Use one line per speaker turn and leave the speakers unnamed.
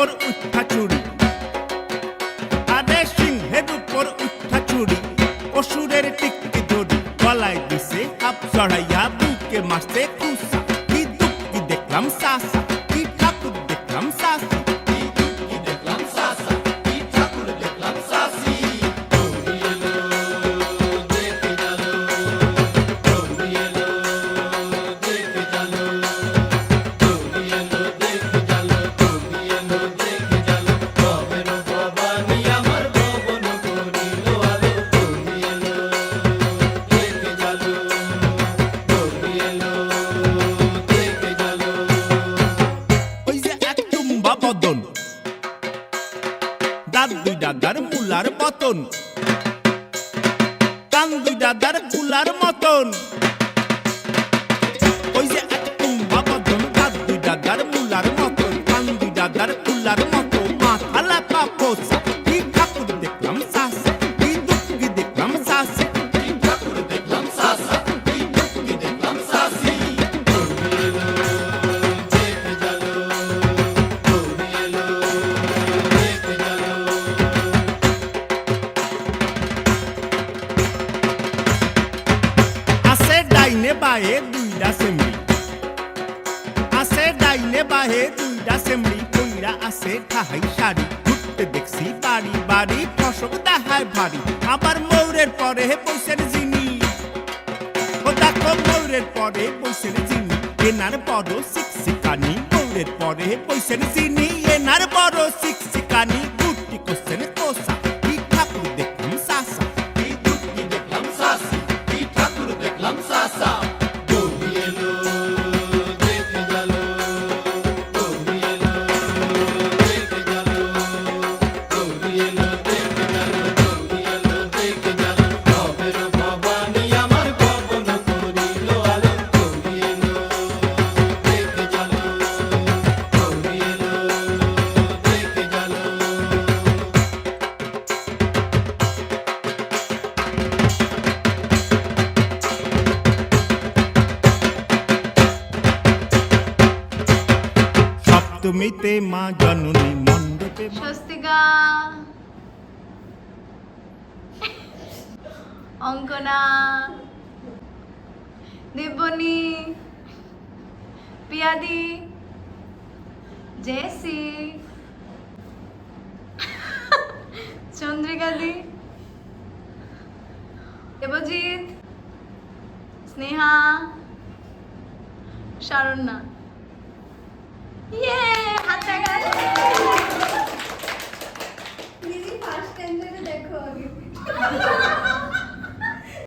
উপর উঠা চুরি, আরে সিংহের উপর উঠা চুরি, অসুরের টিকটি জড়ি, গলায় দিছে হাপ চড়াইয়া, বুকে মারছে খুসা, কি দুঃখ কি দেখলাম সাসা, কি ঠাকুর দেখলাম সাসি, বদন দাঁত দুই দাদার মুলার পতন, কান দুই দাদার কুলার মতন, ওই যে এক কুম্ভা বদন, দাঁত দুই দাদার মুলার মতন, কান দুই দাদার কুলার মতো, মাথা লাপা পোষা, কি ঠাকুর দেখলাম সাসা, কি দুঃখ কি দেখলাম সাসি, কি ঠাকুর দেখলাম সাসা, কি দুঃখ কি দেখলাম সাসি। ডাইনে বাহে দুইটা সেমরি, আছে ডাইনে বাহে দুইটা সেমরি, কইরা আছে ঠাহাই শাড়ি, ঘুরতে দেখছি বাড়ি বাড়ি, ফসক দেখায় ভারী, আবার ময়ূরের পরে পয়সের জিনি, ও দেখো ময়ূরের পরে পয়সের জিনি, এনার বড় শিক্ষিকানি, ময়ূরের পরে পয়সের জিনি, এনার বড় শিক্ষিকানি, গুটি কোশ্চেন কোসা, কি ঠাকুর দেখলাম সাসা, কি দুটি দেখলাম সাসি, কি ঠাকুর দেখলাম সাসা। তুমিতে মা জননী মণ্ডপে,
স্বস্তিকা, অঙ্কনা, দিব্যনি, পিয়াদি, জেসি, চন্দ্রিকাদি, দেবজিৎ, স্নেহা, শারণ্যা। দিদি ফার্স্ট টাইম দেখো আগে